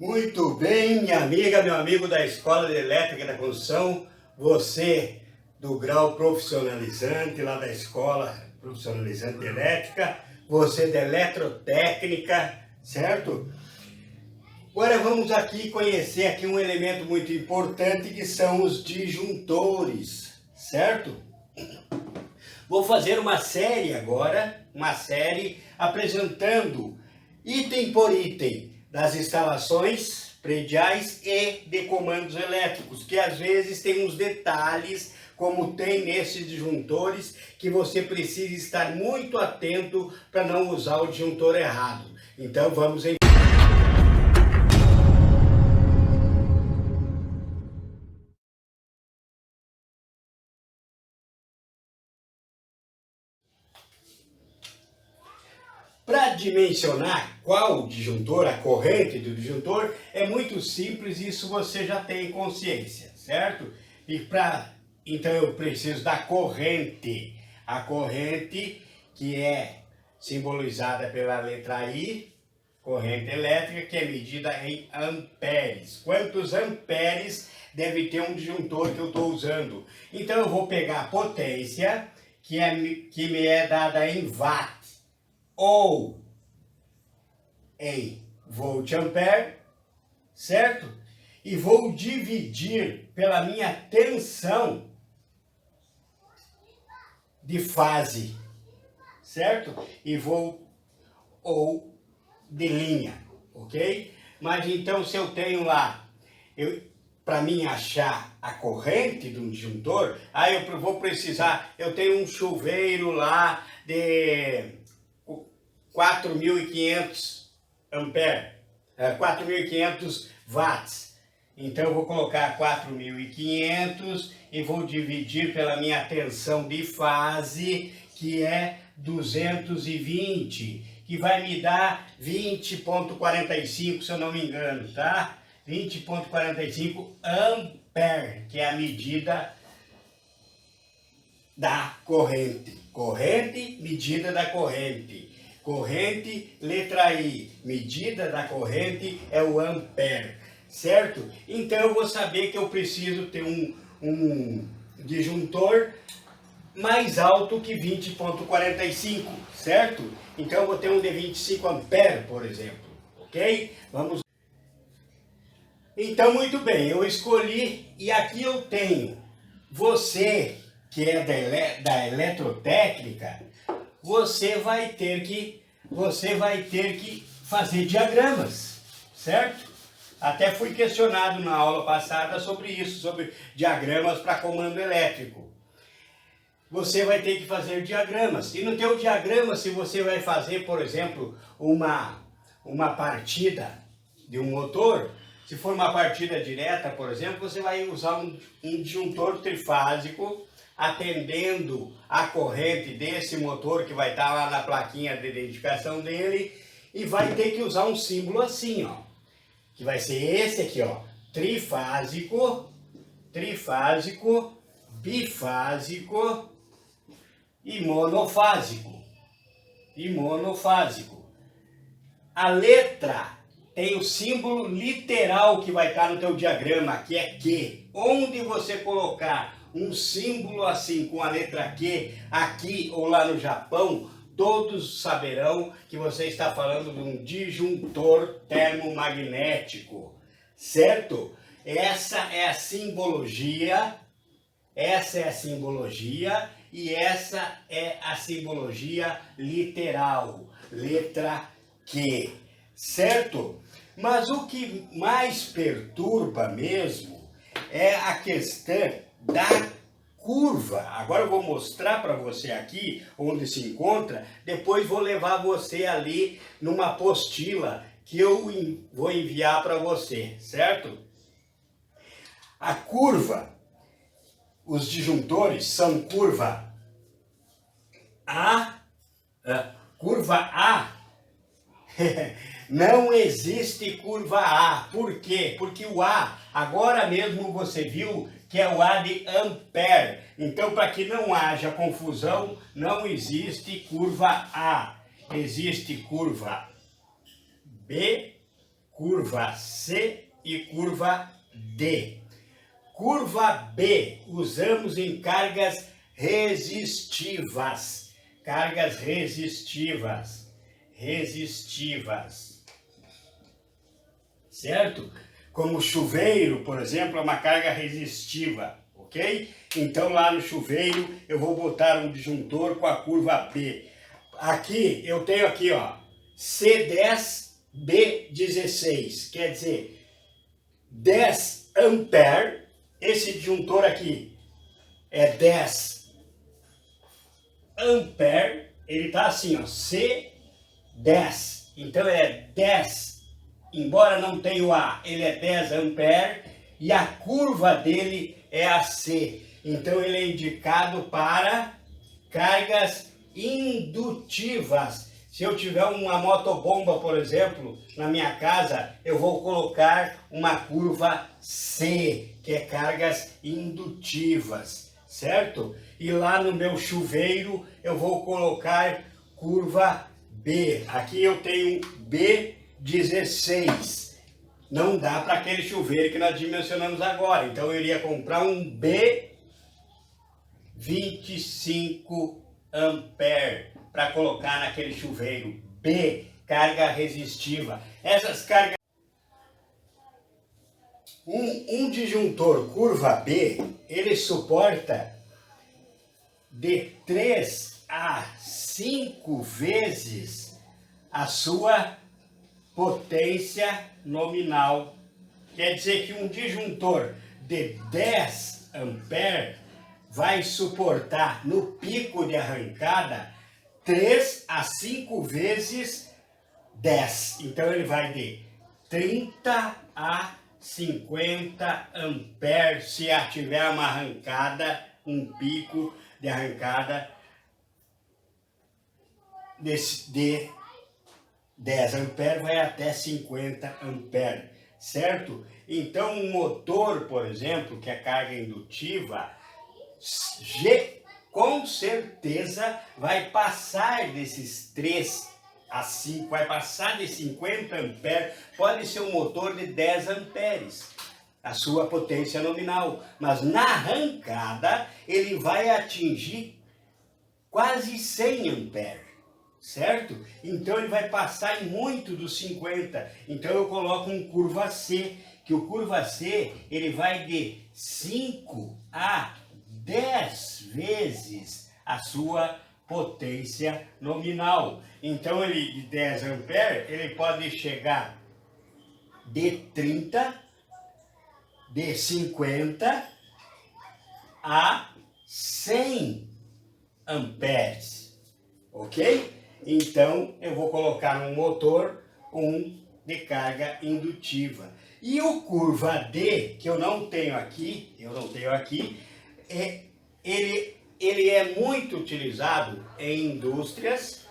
Muito bem, minha amiga, meu amigo da Escola de Elétrica da Construção, você do grau profissionalizante lá da Escola Profissionalizante de Elétrica, você da Eletrotécnica, certo? Agora vamos aqui conhecer aqui um elemento muito importante que são os disjuntores, certo? Vou fazer uma série agora, apresentando item por item das instalações prediais e de comandos elétricos, que às vezes tem uns detalhes, como tem nesses disjuntores, que você precisa estar muito atento para não usar o disjuntor errado. Então vamos em... Para dimensionar qual o disjuntor, a corrente do disjuntor, é muito simples, isso você já tem consciência, certo? Então eu preciso da corrente, a corrente que é simbolizada pela letra I, corrente elétrica, que é medida em amperes. Quantos amperes deve ter um disjuntor que eu estou usando? Então eu vou pegar a potência, que me é dada em watt, ou em volt-ampere, certo? E vou dividir pela minha tensão de fase, certo? Ou de linha, ok? Mas então se eu tenho lá, para mim achar a corrente de um disjuntor, aí eu vou precisar, eu tenho um chuveiro lá de 4.500 amperes, 4.500 watts. Então eu vou colocar 4.500 e vou dividir pela minha tensão de fase, que é 220, que vai me dar 20,45, se eu não me engano, tá? 20,45 ampere, que é a medida da corrente. Corrente, medida da corrente. Corrente, letra I, medida da corrente é o ampere, certo? Então eu vou saber que eu preciso ter um disjuntor mais alto que 20,45, certo? Então eu vou ter um de 25 ampere, por exemplo, ok? Vamos. Então, muito bem, eu escolhi e aqui eu tenho, você que é da eletrotécnica, você vai ter que fazer diagramas, certo? Até fui questionado na aula passada sobre isso, sobre diagramas para comando elétrico. Você vai ter que fazer diagramas. E no teu diagrama, se você vai fazer, por exemplo, uma partida de um motor, se for uma partida direta, por exemplo, você vai usar um disjuntor trifásico atendendo a corrente desse motor que vai estar lá na plaquinha de identificação dele, e vai ter que usar um símbolo assim, ó, que vai ser esse aqui, ó, trifásico, bifásico e monofásico. A letra tem o símbolo literal que vai estar no teu diagrama, que é Q. Onde você colocar um símbolo assim com a letra Q, aqui ou lá no Japão, todos saberão que você está falando de um disjuntor termomagnético, certo? Essa é a simbologia e essa é a simbologia literal, letra Q, certo? Mas o que mais perturba mesmo é a questão da curva. Agora eu vou mostrar para você aqui onde se encontra, depois vou levar você ali numa apostila que eu vou enviar para você, certo? A curva, os disjuntores são curva A, não existe curva A. Por quê? Porque o A, agora mesmo você viu que é o A de ampere. Então, para que não haja confusão, não existe curva A. Existe curva B, curva C e curva D. Curva B, usamos em cargas resistivas. Cargas resistivas. Certo? Como chuveiro, por exemplo, é uma carga resistiva, ok? Então lá no chuveiro eu vou botar um disjuntor com a curva B. Aqui eu tenho aqui, ó, C10, B16, quer dizer 10 ampere. Esse disjuntor aqui é 10 ampere, ele tá assim, ó, C10, então é 10, embora não tenha o A, ele é 10 ampere e a curva dele é a C, então ele é indicado para cargas indutivas. Se eu tiver uma motobomba, por exemplo, na minha casa, eu vou colocar uma curva C, que é cargas indutivas, certo? E lá no meu chuveiro, eu vou colocar curva B. Aqui eu tenho B16. Não dá para aquele chuveiro que nós dimensionamos agora. Então eu iria comprar um B25 ampere para colocar naquele chuveiro. B, carga resistiva. Essas cargas... Um disjuntor curva B, ele suporta de 3 a 5 vezes a sua potência nominal. Quer dizer que um disjuntor de 10 ampere vai suportar no pico de arrancada 3 a 5 vezes 10. Então ele vai de 30 a 50 amperes se tiver uma arrancada, um pico de arrancada de 10 amperes vai até 50 amperes, certo? Então um motor, por exemplo, que é carga indutiva, com certeza vai passar desses 3 a 5, vai passar de 50 amperes, pode ser um motor de 10 amperes, a sua potência nominal, mas na arrancada ele vai atingir quase 100 amperes, certo? Então ele vai passar em muito dos 50, então eu coloco um curva C, que o curva C ele vai de 5 a 10 vezes a sua potência nominal. Então ele de 10 amperes, ele pode chegar de 30, de 50 a 100 amperes, ok? Então eu vou colocar um motor de carga indutiva. E o curva D, que eu não tenho aqui, ele é muito utilizado em indústrias,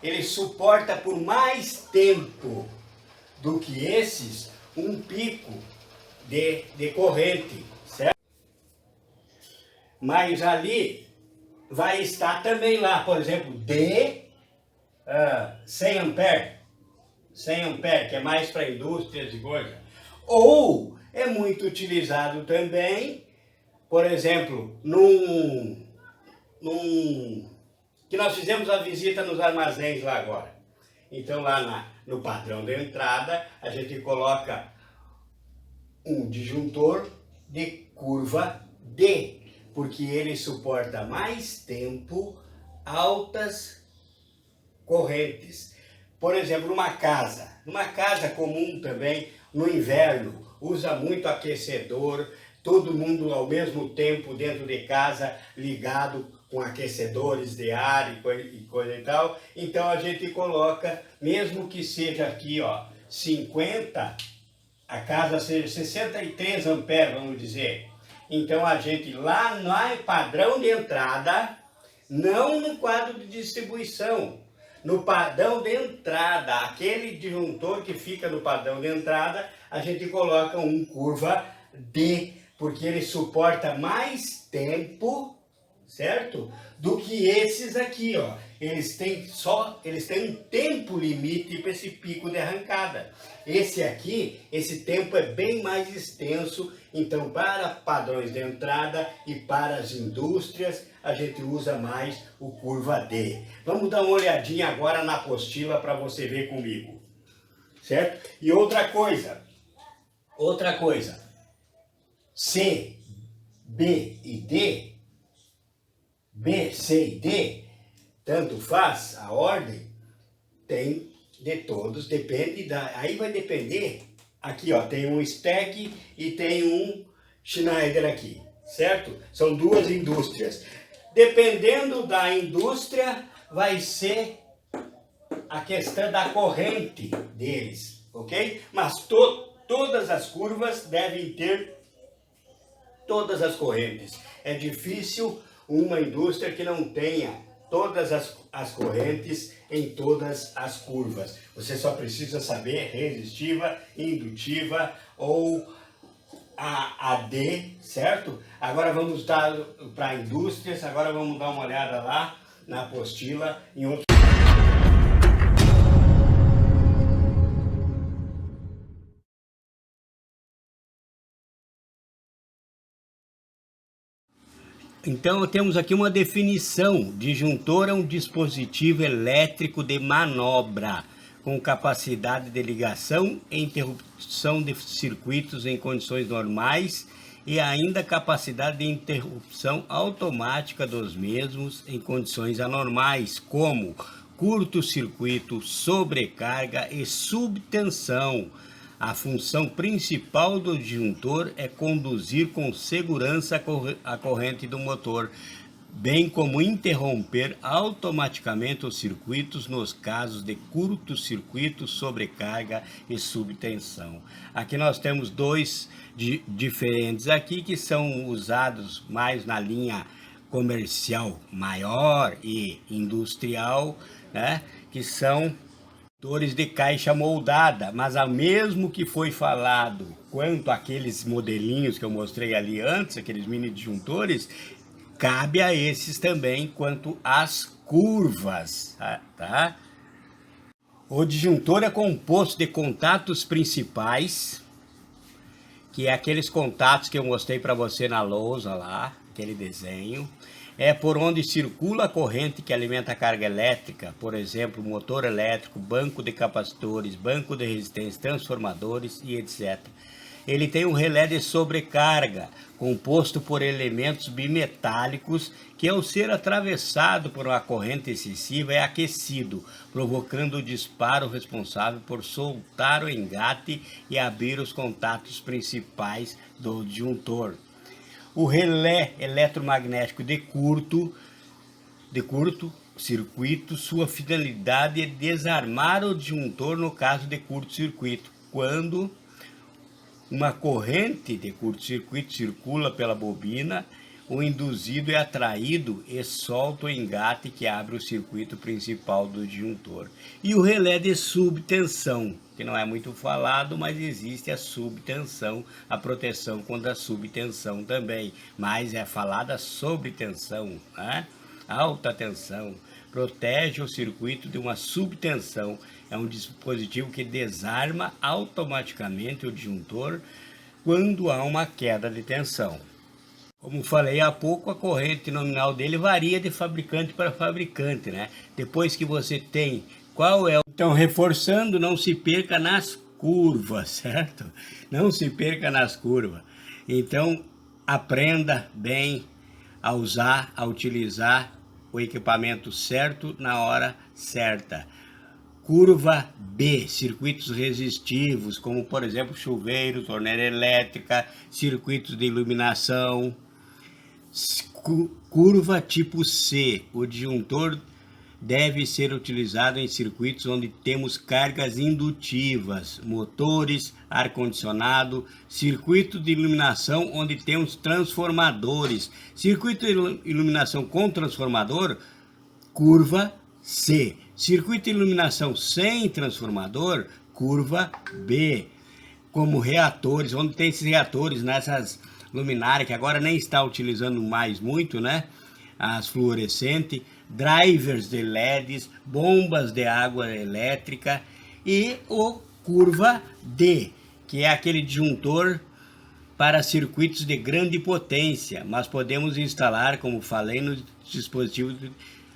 ele suporta por mais tempo do que esses um pico de corrente, certo? Mas ali vai estar também lá, por exemplo, D 100 ampere, que é mais para indústrias e coisa. Ou é muito utilizado também, por exemplo, que nós fizemos a visita nos armazéns lá agora. Então lá no padrão de entrada a gente coloca um disjuntor de curva D, porque ele suporta mais tempo altas correntes. Por exemplo, numa casa comum também, no inverno, usa muito aquecedor, todo mundo ao mesmo tempo dentro de casa ligado com aquecedores de ar e coisa e tal. Então a gente coloca, mesmo que seja aqui, ó, 50, a casa seja 63 amperes, vamos dizer. Então a gente lá no padrão de entrada, não no quadro de distribuição, no padrão de entrada, aquele disjuntor que fica no padrão de entrada, a gente coloca um curva D, porque ele suporta mais tempo, certo? Do que esses aqui, ó, eles têm um tempo limite para esse pico de arrancada. Esse tempo é bem mais extenso, então para padrões de entrada e para as indústrias, a gente usa mais o curva D. Vamos dar uma olhadinha agora na apostila para você ver comigo, certo? E outra coisa, C, B e D, B, C e D, tanto faz a ordem, tem de todos, aí vai depender, aqui ó, tem um Steg e tem um Schneider aqui, certo? São duas indústrias. Dependendo da indústria, vai ser a questão da corrente deles, ok? Mas todas as curvas devem ter todas as correntes. É difícil uma indústria que não tenha todas as correntes em todas as curvas. Você só precisa saber resistiva, indutiva ou a AD, certo? Agora vamos dar para indústrias, agora vamos dar uma olhada lá na apostila em outro. Então temos aqui uma definição. Disjuntor é um dispositivo elétrico de manobra com capacidade de ligação e interrupção de circuitos em condições normais e ainda capacidade de interrupção automática dos mesmos em condições anormais, como curto-circuito, sobrecarga e subtensão. A função principal do disjuntor é conduzir com segurança a corrente do motor, bem como interromper automaticamente os circuitos nos casos de curto-circuito, sobrecarga e subtensão. Aqui nós temos dois diferentes aqui que são usados mais na linha comercial maior e industrial, né, que são disjuntores de caixa moldada, mas ao mesmo que foi falado quanto aqueles modelinhos que eu mostrei ali antes, aqueles mini disjuntores, cabe a esses também quanto às curvas, tá? O disjuntor é composto de contatos principais, que é aqueles contatos que eu mostrei para você na lousa lá, aquele desenho. É por onde circula a corrente que alimenta a carga elétrica, por exemplo, motor elétrico, banco de capacitores, banco de resistência, transformadores e etc. Ele tem um relé de sobrecarga, composto por elementos bimetálicos que, ao ser atravessado por uma corrente excessiva, é aquecido, provocando o disparo responsável por soltar o engate e abrir os contatos principais do disjuntor. O relé eletromagnético de curto circuito, sua finalidade é desarmar o disjuntor no caso de curto-circuito, quando uma corrente de curto-circuito circula pela bobina, o induzido é atraído e solta o engate que abre o circuito principal do disjuntor. E o relé de subtensão, que não é muito falado, mas existe a subtensão, a proteção contra a subtensão também, mas é falada sobre tensão, né? Alta tensão, protege o circuito de uma subtensão, é um dispositivo que desarma automaticamente o disjuntor quando há uma queda de tensão. Como falei há pouco, a corrente nominal dele varia de fabricante para fabricante, né? Depois que você tem qual é... Então, reforçando, não se perca nas curvas, certo? Não se perca nas curvas. Então, aprenda bem a usar, a utilizar o equipamento certo na hora certa. Curva B, circuitos resistivos, como por exemplo chuveiro, torneira elétrica, circuitos de iluminação. Curva tipo C, o disjuntor deve ser utilizado em circuitos onde temos cargas indutivas, motores, ar-condicionado, circuito de iluminação onde temos transformadores. Circuito de iluminação com transformador, curva C. Circuito de iluminação sem transformador, curva B. Como reatores, onde tem esses reatores nessas luminárias que agora nem está utilizando mais muito, né? As fluorescentes, drivers de LEDs, bombas de água elétrica e o curva D, que é aquele disjuntor para circuitos de grande potência, mas podemos instalar, como falei, no dispositivo,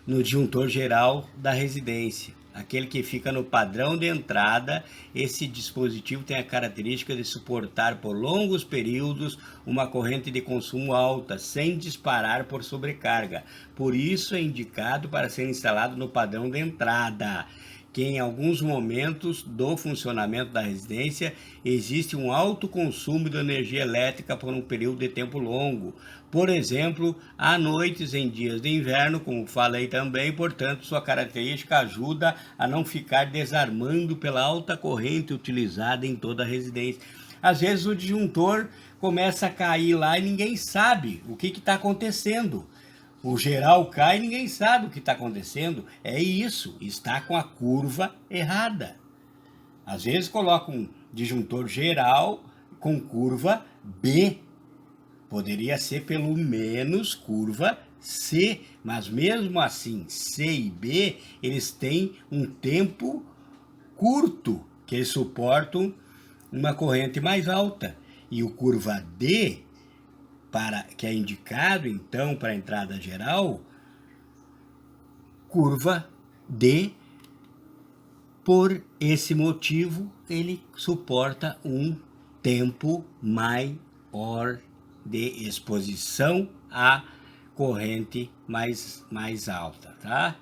no disjuntor geral da residência, aquele que fica no padrão de entrada. Esse dispositivo tem a característica de suportar por longos períodos uma corrente de consumo alta, sem disparar por sobrecarga. Por isso é indicado para ser instalado no padrão de entrada, que em alguns momentos do funcionamento da residência existe um alto consumo de energia elétrica por um período de tempo longo. Por exemplo, há noites em dias de inverno, como falei também, portanto, sua característica ajuda a não ficar desarmando pela alta corrente utilizada em toda a residência. Às vezes o disjuntor começa a cair lá e ninguém sabe o que está acontecendo. O geral cai e ninguém sabe o que está acontecendo. É isso, está com a curva errada. Às vezes coloca um disjuntor geral com curva B. Poderia ser pelo menos curva C, mas mesmo assim, C e B, eles têm um tempo curto, que eles suportam uma corrente mais alta. E o curva D, que é indicado então para a entrada geral, curva D, por esse motivo, ele suporta um tempo maior de exposição à corrente mais alta, tá?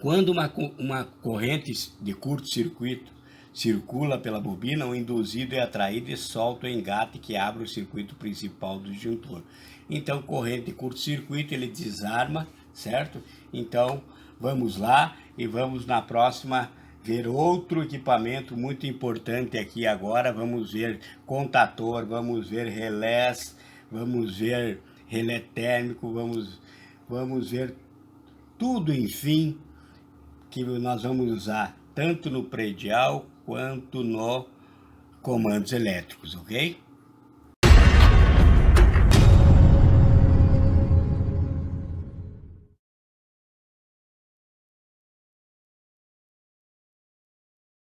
Quando uma corrente de curto-circuito circula pela bobina, o induzido é atraído e solta o engate que abre o circuito principal do disjuntor. Então, corrente de curto-circuito, ele desarma, certo? Então, vamos lá e vamos na próxima ver outro equipamento muito importante aqui agora. Vamos ver contator, vamos ver relés, vamos ver relé térmico, vamos ver tudo, enfim, que nós vamos usar tanto no predial quanto no comandos elétricos, ok?